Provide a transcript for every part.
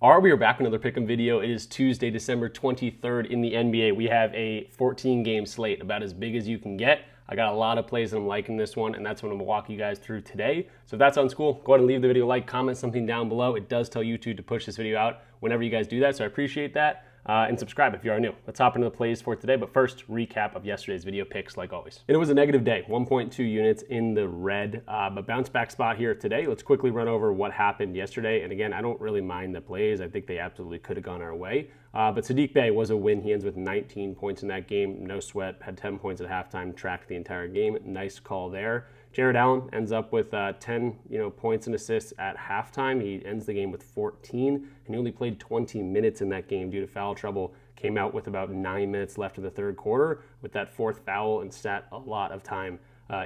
All right, we are back with another pick'em video. It is Tuesday, December 23rd in the NBA. We have a 14-game slate, about as big as you can get. I got a lot of plays that I'm liking this one, and that's what I'm gonna walk you guys through today. So if that sounds cool, go ahead and leave the video a like, comment something down below. It does tell YouTube to push this video out whenever you guys do that, so I appreciate that. And subscribe if you are new. Let's hop into the plays for today, but first, recap of yesterday's video picks like always. And it was a negative day, 1.2 units in the red, but bounce back spot here today. Let's quickly run over what happened yesterday. And again, I don't really mind the plays. I think they absolutely could have gone our way. But Saddiq Bey was a win. He ends with 19 points in that game. No sweat, had 10 points at halftime, tracked the entire game. Nice call there. Jared Allen ends up with 10 points and assists at halftime. He ends the game with 14, and he only played 20 minutes in that game due to foul trouble. Came out with about 9 minutes left in the third quarter with that fourth foul and sat a lot of time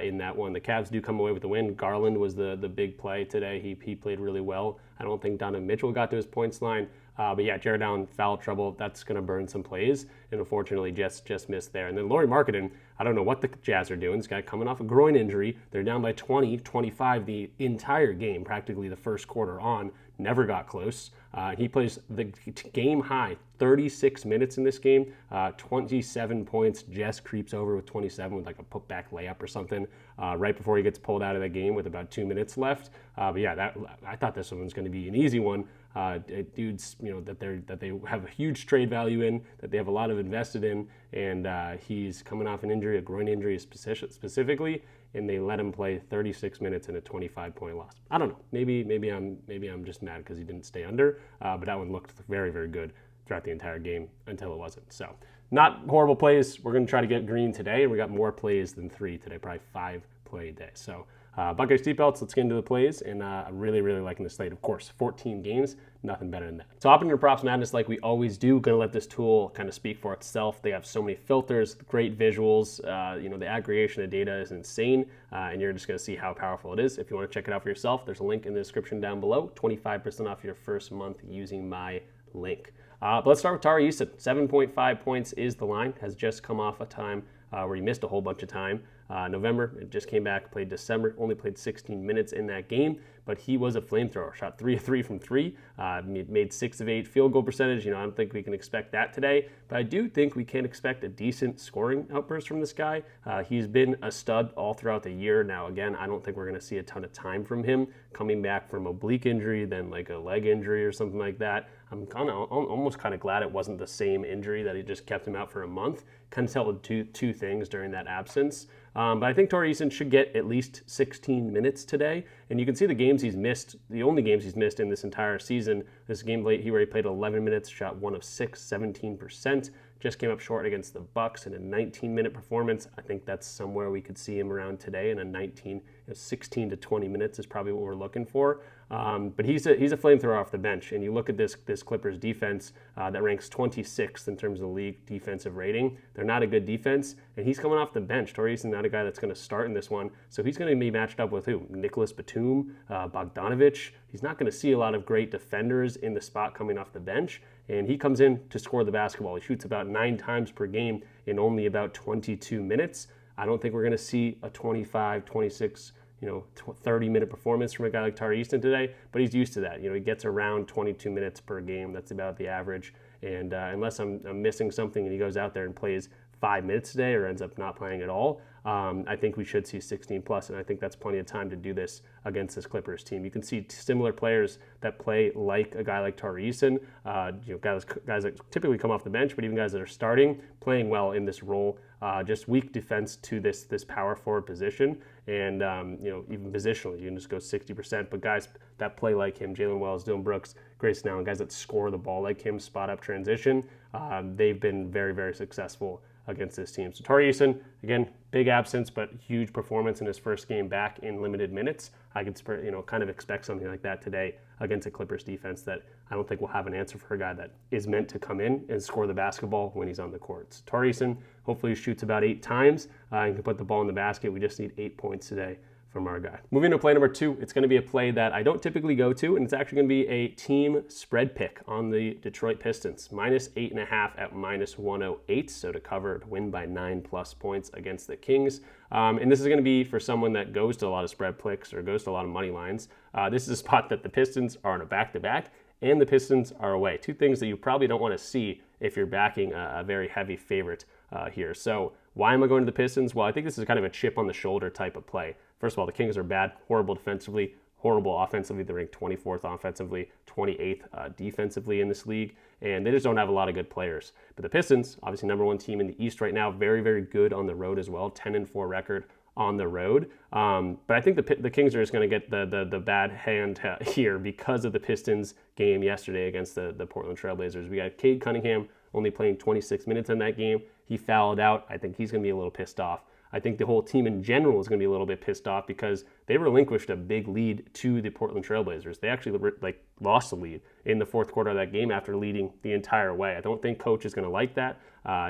in that one. The Cavs do come away with the win. Garland was the big play today. He played really well. I don't think Donovan Mitchell got to his points line. But yeah, Jared Allen, foul trouble. That's going to burn some plays. And unfortunately, just missed there. And then Lauri Markkanen, I don't know what the Jazz are doing. This guy coming off a groin injury. They're down by 20, 25 the entire game, practically the first quarter on. Never got close. He plays the game high, 36 minutes in this game, 27 points, just creeps over with 27 with like a putback layup or something right before he gets pulled out of the game with about 2 minutes left. But yeah, I thought this one was going to be an easy one. Dudes, that they have a huge trade value in, that they have a lot of invested in, and he's coming off an injury, a groin injury specifically, and they let him play 36 minutes in a 25-point loss. I don't know. Maybe I'm just mad because he didn't stay under, but that one looked very, very good throughout the entire game until it wasn't. So not horrible plays. We're going to try to get green today, and we got more plays than 3 today, probably 5 play day. So buckle your seatbelts, let's get into the plays, and I'm really, really liking the slate. Of course, 14 games, nothing better than that. So hopping into Props Madness like we always do, gonna let this tool kind of speak for itself. They have so many filters, great visuals, the aggregation of data is insane, and you're just gonna see how powerful it is. If you wanna check it out for yourself, there's a link in the description down below, 25% off your first month using my link. But let's start with Tari Eason. 7.5 points is the line, has just come off a time where he missed a whole bunch of time. November, it just came back, played December, only played 16 minutes in that game, but he was a flamethrower. Shot 3 of 3 from 3, made 6 of 8 field goal percentage. I don't think we can expect that today, but I do think we can expect a decent scoring outburst from this guy. He's been a stud all throughout the year. Now, again, I don't think we're going to see a ton of time from him coming back from oblique injury, then like a leg injury or something like that. I'm almost kind of glad it wasn't the same injury that he just kept him out for a month. Kind of tell with two things during that absence. But I think Tari Eason should get at least 16 minutes today. And you can see the games he's missed, the only games he's missed in this entire season. This game late, he already played 11 minutes, shot 1 of 6, 17%. Just came up short against the Bucks in a 19-minute performance. I think that's somewhere we could see him around today in a 16 to 20 minutes is probably what we're looking for. But he's a flamethrower off the bench. And you look at this Clippers defense that ranks 26th in terms of the league defensive rating. They're not a good defense, and he's coming off the bench. Tari Eason not a guy that's going to start in this one. So he's going to be matched up with who? Nicholas Batum, Bogdanovich. He's not going to see a lot of great defenders in the spot coming off the bench. And he comes in to score the basketball. He shoots about 9 times per game in only about 22 minutes. I don't think we're going to see a 25, 26, 30-minute performance from a guy like Tari Eason today, but he's used to that. He gets around 22 minutes per game. That's about the average. And unless I'm missing something and he goes out there and plays 5 minutes today or ends up not playing at all, I think we should see 16 plus, and I think that's plenty of time to do this against this Clippers team. You can see similar players that play like a guy like Tari Eason, guys that typically come off the bench, but even guys that are starting, playing well in this role. Just weak defense to this power forward position, and even positionally, you can just go 60%. But guys that play like him, Jalen Wells, Dylan Brooks, Grayson Allen, guys that score the ball like him, spot up transition, they've been very, very successful against this team. So Tari Eason, again, big absence, but huge performance in his first game back in limited minutes. I could kind of expect something like that today against a Clippers defense that I don't think will have an answer for a guy that is meant to come in and score the basketball when he's on the court. So Tari Eason hopefully shoots about 8 times and can put the ball in the basket. We just need 8 points today from our guy. Moving to play number 2, it's going to be a play that I don't typically go to, and it's actually going to be a team spread pick on the Detroit Pistons. -8.5 at -108, so to cover, to win by 9+ points against the Kings. And this is going to be for someone that goes to a lot of spread picks or goes to a lot of money lines. This is a spot that the Pistons are on a back-to-back, and the Pistons are away. Two things that you probably don't want to see if you're backing a very heavy favorite here. So why am I going to the Pistons? Well, I think this is kind of a chip on the shoulder type of play. First of all, the Kings are bad, horrible defensively, horrible offensively. They're ranked 24th offensively, 28th defensively in this league, and they just don't have a lot of good players. But the Pistons, obviously number one team in the East right now, very, very good on the road as well, 10-4 record on the road. But I think the Kings are just going to get the bad hand here because of the Pistons game yesterday against the Portland Trailblazers. We got Cade Cunningham only playing 26 minutes in that game. He fouled out. I think he's going to be a little pissed off. I think the whole team in general is going to be a little bit pissed off because they relinquished a big lead to the Portland Trailblazers. They actually lost the lead in the fourth quarter of that game after leading the entire way. I don't think coach is going to like that.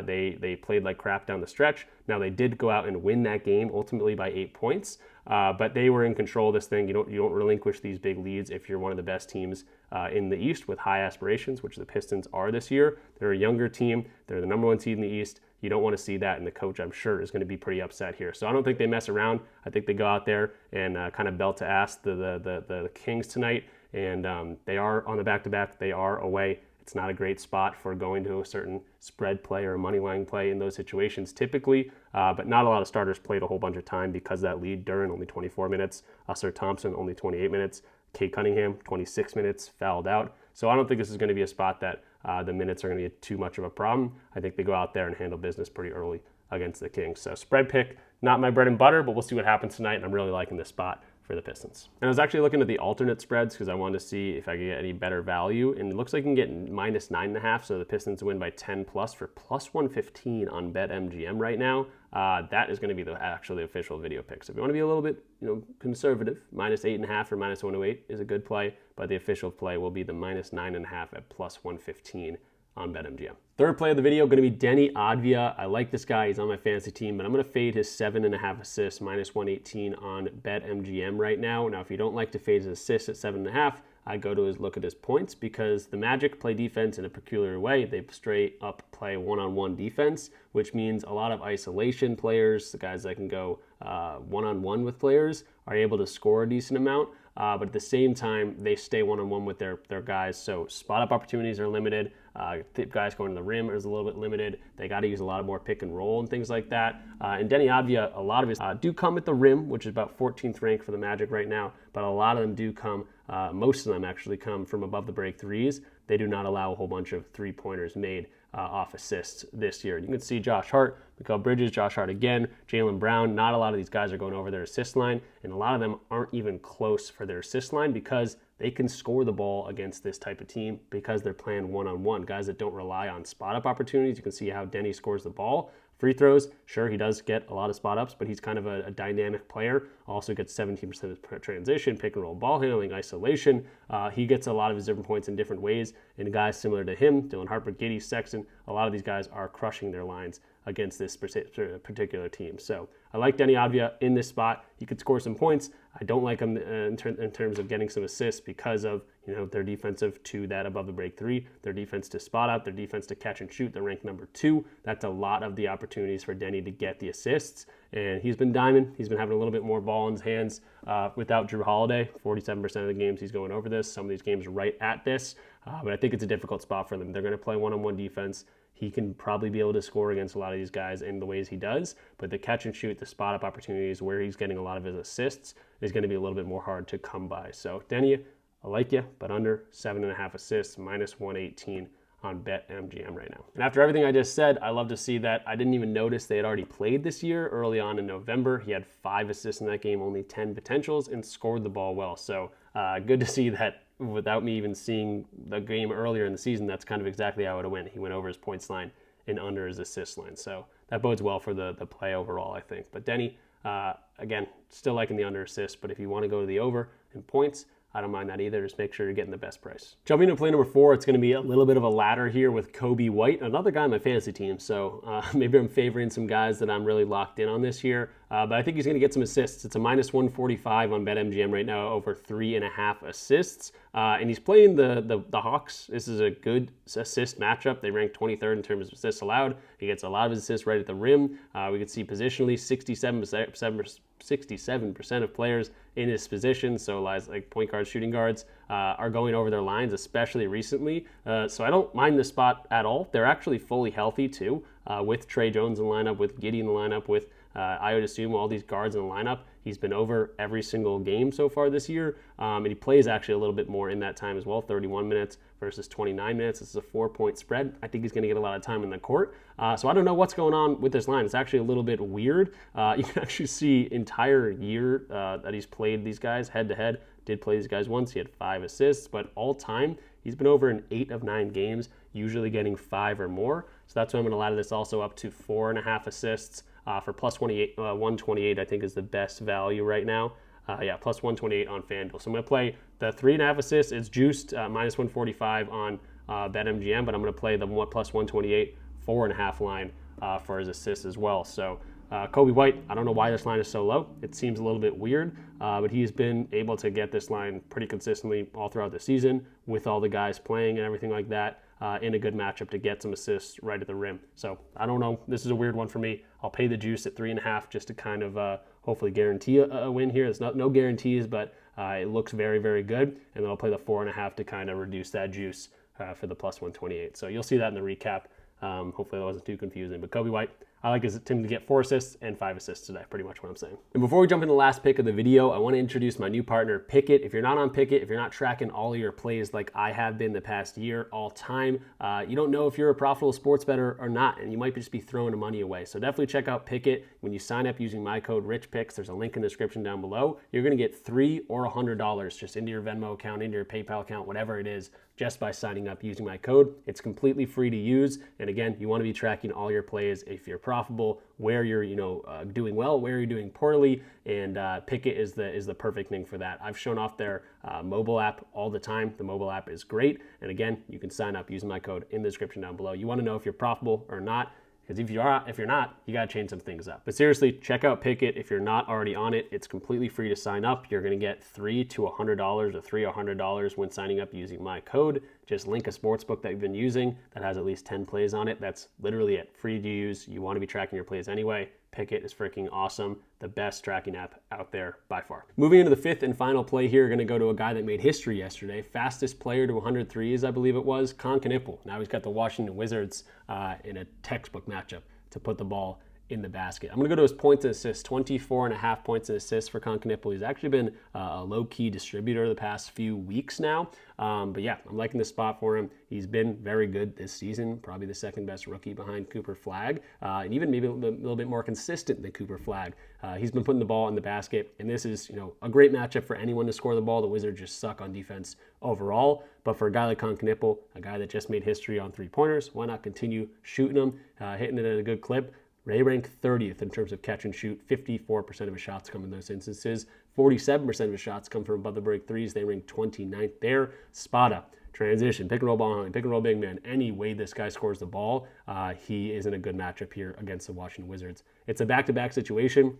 They played like crap down the stretch. Now they did go out and win that game ultimately by 8 points, but they were in control of this thing. You don't relinquish these big leads if you're one of the best teams in the East with high aspirations, which the Pistons are this year. They're a younger team. They're the number one seed in the East. You don't want to see that, and the coach, I'm sure, is going to be pretty upset here. So I don't think they mess around. I think they go out there and kind of belt to ass the Kings tonight, and they are on the back-to-back. They are away. It's not a great spot for going to a certain spread play or a money line play in those situations typically, but not a lot of starters played a whole bunch of time because of that lead. Duren, only 24 minutes. Sir Thompson, only 28 minutes. Cade Cunningham, 26 minutes, fouled out. So I don't think this is going to be a spot that the minutes are going to be too much of a problem. I think they go out there and handle business pretty early against the Kings. So spread pick, not my bread and butter, but we'll see what happens tonight, and I'm really liking this spot for the Pistons. And I was actually looking at the alternate spreads because I wanted to see if I could get any better value, and it looks like you can get minus 9.5, so the Pistons win by 10 plus for plus 115 on BetMGM right now. That is going to be actually the official video pick. So if you want to be a little bit conservative, minus 8.5 or minus 108 is a good play, but the official play will be the minus 9.5 at plus 115 on BetMGM. Third play of the video going to be Deni Avdija. I like this guy. He's on my fantasy team, but I'm going to fade his 7.5 assists, minus 118 on BetMGM right now. Now, if you don't like to fade his assists at 7.5, I go to look at his points because the Magic play defense in a peculiar way. They straight up play one-on-one defense, which means a lot of isolation players, the guys that can go one-on-one with players, are able to score a decent amount. But at the same time, they stay one-on-one with their guys, so spot-up opportunities are limited. Guys going to the rim is a little bit limited. They got to use a lot of more pick and roll and things like that. And Deni Avdija, a lot of his do come at the rim, which is about 14th ranked for the Magic right now, but a lot of them do come, most of them actually come from above the break threes. They do not allow a whole bunch of three-pointers made off assists this year. You can see Josh Hart, Mikal Bridges, Josh Hart again, Jaylen Brown. Not a lot of these guys are going over their assist line, and a lot of them aren't even close for their assist line because they can score the ball against this type of team because they're playing one-on-one. Guys that don't rely on spot-up opportunities. You can see how Deni scores the ball. Free throws, sure, he does get a lot of spot-ups, but he's kind of a dynamic player. Also gets 17% of transition, pick and roll ball handling, isolation. He gets a lot of his different points in different ways. And guys similar to him, Dylan Harper, Giddey, Sexton, a lot of these guys are crushing their lines against this particular team. So I like Deni Avdija in this spot. He could score some points. I don't like him in terms of getting some assists because of their defensive to that above the break three, their defense to spot out, their defense to catch and shoot. They're ranked number 2. That's a lot of the opportunities for Deni to get the assists. And he's been diamond. He's been having a little bit more ball in his hands without Drew Holiday. 47% of the games he's going over this. Some of these games right at this. But I think it's a difficult spot for them. They're going to play one-on-one defense. He can probably be able to score against a lot of these guys in the ways he does, but the catch and shoot, the spot up opportunities where he's getting a lot of his assists is going to be a little bit more hard to come by. So Deni, I like you, but under 7.5 assists, minus 118 on BetMGM right now. And after everything I just said, I love to see that. I didn't even notice they had already played this year early on in November. He had 5 assists in that game, only 10 potentials, and scored the ball well. So good to see that. Without me even seeing the game earlier in the season, that's kind of exactly how it went. He went over his points line and under his assist line. So that bodes well for the play overall, I think. But Deni, again, still liking the under assist, but if you want to go to the over in points, I don't mind that either. Just make sure you're getting the best price. Jumping to play number 4, it's going to be a little bit of a ladder here with Kobe White, another guy on my fantasy team. So maybe I'm favoring some guys that I'm really locked in on this year. But I think he's going to get some assists. It's a minus 145 on BetMGM right now, over 3.5 assists. And he's playing the Hawks. This is a good assist matchup. They rank 23rd in terms of assists allowed. He gets a lot of his assists right at the rim. We can see positionally 67% 67% of players in his position, so like point guards, shooting guards, are going over their lines, especially recently. So I don't mind the spot at all. They're actually fully healthy too, with Trey Jones in the lineup, with Giddey in the lineup, with I would assume all these guards in the lineup. He's been over every single game so far this year, and he plays actually a little bit more in that time as well, 31 minutes versus 29 minutes. This is a 4-point spread. I think he's going to get a lot of time in the court. So I don't know what's going on with this line. It's actually a little bit weird. You can actually see entire year that he's played these guys head-to-head. Did play these guys once. He had 5 assists, but all time, he's been over in 8 of 9 games, usually getting 5 or more. So that's why I'm going to ladder this also up to 4.5 assists. For plus 128, I think is the best value right now. Plus 128 on FanDuel. So I'm going to play the 3.5 assists. It's juiced minus 145 on BetMGM, but I'm going to play the plus 128 4.5 line for his assists as well. So Coby White, I don't know why this line is so low. It seems a little bit weird, but he's been able to get this line pretty consistently all throughout the season with all the guys playing and everything like that. In a good matchup to get some assists right at the rim. So I don't know. This is a weird one for me. I'll pay the juice at 3.5 just to kind of hopefully guarantee a win here. There's no guarantees, but it looks very, very good. And then I'll play the 4.5 to kind of reduce that juice for the plus 128. So you'll see that in the recap. Hopefully that wasn't too confusing. But Coby White, I like his team to get 4 assists and 5 assists today, pretty much what I'm saying. And before we jump into the last pick of the video, I want to introduce my new partner, Pickett. If you're not on Pickett, if you're not tracking all of your plays like I have been the past year, all time, you don't know if you're a profitable sports bettor or not, and you might just be throwing the money away. So definitely check out Pickett. When you sign up using my code RichPicks, there's a link in the description down below. You're going to get $3 or $100 just into your Venmo account, into your PayPal account, whatever it is, just by signing up using my code. It's completely free to use. And again, you want to be tracking all your plays if you're profitable, where you're doing well, where you're doing poorly, and Pickett is the perfect thing for that. I've shown off their mobile app all the time. The mobile app is great. And again, you can sign up using my code in the description down below. You want to know if you're profitable or not. Because if you're not, you got to change some things up. But seriously, check out Pickett. If you're not already on it, it's completely free to sign up. You're going to get $3 to $100 or $3 or $100 when signing up using my code. Just link a sportsbook that you've been using that has at least 10 plays on it. That's literally it. Free to use. You want to be tracking your plays anyway. Pickett is freaking awesome. The best tracking app out there by far. Moving into the 5th and final play here, we're going to go to a guy that made history yesterday. Fastest player to 100 threes, I believe it was, Knippel. Now he's got the Washington Wizards in a textbook matchup to put the ball in the basket. I'm going to go to his points and assists, 24.5 points and assists for Knippel. He's actually been a low-key distributor the past few weeks now. But yeah, I'm liking the spot for him. He's been very good this season, probably the second best rookie behind Cooper Flagg, and even maybe a little bit more consistent than Cooper Flagg. He's been putting the ball in the basket, and this is a great matchup for anyone to score the ball. The Wizards just suck on defense overall, but for a guy like Knippel, a guy that just made history on three-pointers, why not continue shooting them, hitting it at a good clip? They rank 30th in terms of catch and shoot. 54% of his shots come in those instances. 47% of his shots come from above the break threes. They rank 29th there. Spot up, transition, pick and roll ball handling, pick and roll big man. Any way this guy scores the ball, he is in a good matchup here against the Washington Wizards. It's a back-to-back situation.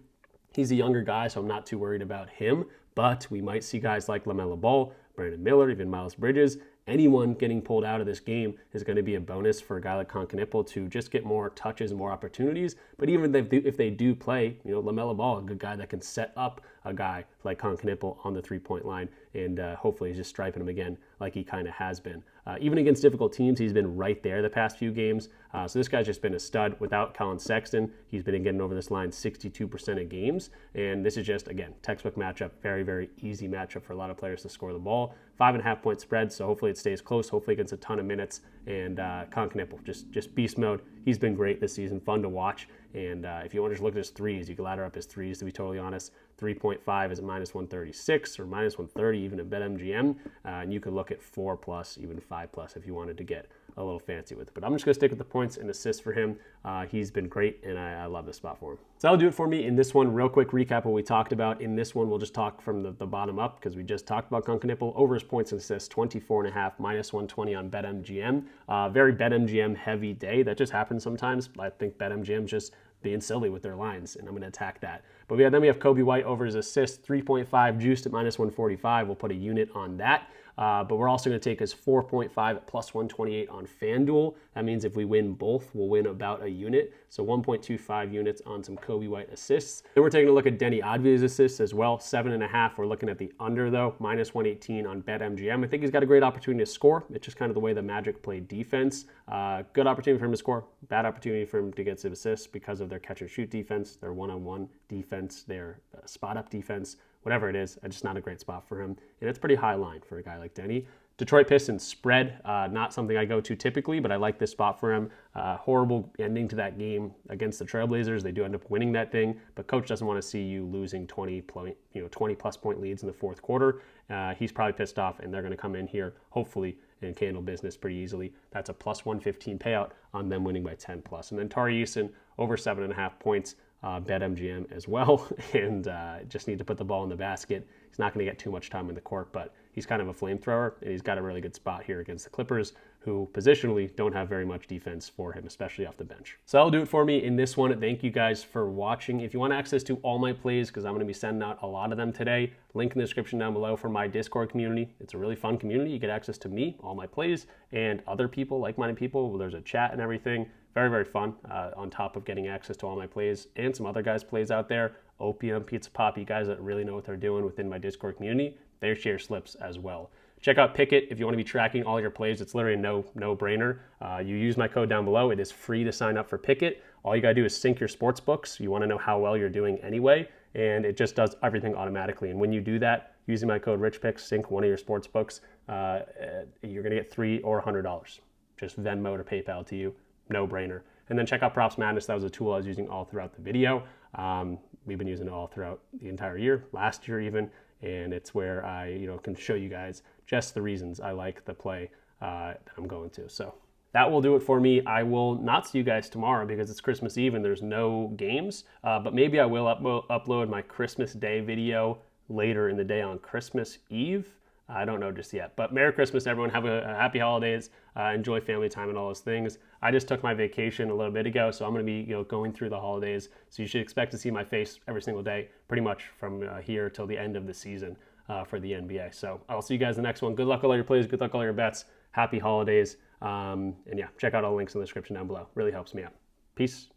He's a younger guy, so I'm not too worried about him. But we might see guys like LaMelo Ball, Brandon Miller, even Miles Bridges. Anyone getting pulled out of this game is going to be a bonus for a guy like Knippel to just get more touches and more opportunities. But even if they do play, LaMelo Ball, a good guy that can set up a guy like Knippel on the three-point line, and hopefully he's just striping him again like he kind of has been. Even against difficult teams, he's been right there the past few games. So this guy's just been a stud. Without Colin Sexton, he's been getting over this line 62% of games. And this is just, again, textbook matchup. Very, very easy matchup for a lot of players to score the ball. 5.5 point spread, so hopefully it stays close. Hopefully it gets a ton of minutes. And Knippel, just beast mode. He's been great this season, fun to watch. And if you want to just look at his threes, you can ladder up his threes, to be totally honest. 3.5 is at minus 136 or minus 130 even at BetMGM. And you could look at 4+, even 5+ if you wanted to get a little fancy with it. But I'm just going to stick with the points and assists for him. He's been great, and I love this spot for him. So that'll do it for me in this one. Real quick recap of what we talked about. In this one, we'll just talk from the bottom up because we just talked about Knippel. Over his points and assists, 24.5, minus 120 on BetMGM. Very BetMGM heavy day. That just happens sometimes. I think BetMGM's just being silly with their lines, and I'm going to attack that. But then we have Coby White over his assists, 3.5 juiced at minus 145. We'll put a unit on that. But we're also going to take his 4.5 at plus 128 on FanDuel. That means if we win both, we'll win about a unit. So 1.25 units on some Kobe White assists. Then we're taking a look at Denny Advia's assists as well. 7.5. We're looking at the under though, minus 118 on BetMGM. I think he's got a great opportunity to score. It's just kind of the way the Magic play defense. Good opportunity for him to score. Bad opportunity for him to get some assists because of their catch and shoot defense, their one-on-one defense, their spot-up defense, whatever it is. It's just not a great spot for him. And it's pretty high line for a guy like Denny. Detroit Pistons spread, not something I go to typically, but I like this spot for him. Horrible ending to that game against the Trailblazers. They do end up winning that thing, but coach doesn't want to see you losing 20 plus point leads in the fourth quarter. He's probably pissed off, and they're going to come in here, hopefully, and handle business pretty easily. That's a plus 115 payout on them winning by 10 plus. And then Tari Eason, over 7.5 points, BetMGM as well, and just need to put the ball in the basket. He's not going to get too much time in the court, but he's kind of a flamethrower, and he's got a really good spot here against the Clippers, who positionally don't have very much defense for him, especially off the bench. So that'll do it for me in this one. Thank you guys for watching. If you want access to all my plays, because I'm going to be sending out a lot of them today, link in the description down below for my Discord community. It's a really fun community. You get access to me, all my plays, and other people, like-minded people. There's a chat and everything. Very, very fun, on top of getting access to all my plays and some other guys' plays out there. Opium, Pizza Poppy, guys that really know what they're doing within my Discord community. They share slips as well. Check out Pickett if you want to be tracking all your plays. It's literally a no-brainer. You use my code down below. It is free to sign up for Pickett. All you got to do is sync your sports books. You want to know how well you're doing anyway, and it just does everything automatically. And when you do that, using my code RichPicks, sync one of your sports books, you're going to get $3 or $100. Just Venmo or PayPal to you. No-brainer. And then check out Props Madness. That was a tool I was using all throughout the video. We've been using it all throughout the entire year, last year even, and it's where I can show you guys just the reasons I like the play that I'm going to. So that will do it for me. I will not see you guys tomorrow because it's Christmas Eve and there's no games, but maybe I will upload my Christmas Day video later in the day on Christmas Eve. I don't know just yet, but Merry Christmas, everyone. Have a happy holidays. Enjoy family time and all those things. I just took my vacation a little bit ago, so I'm going to be going through the holidays. So you should expect to see my face every single day, pretty much from here till the end of the season for the NBA. So I'll see you guys in the next one. Good luck with all your plays. Good luck with all your bets. Happy holidays. And yeah, check out all the links in the description down below. Really helps me out. Peace.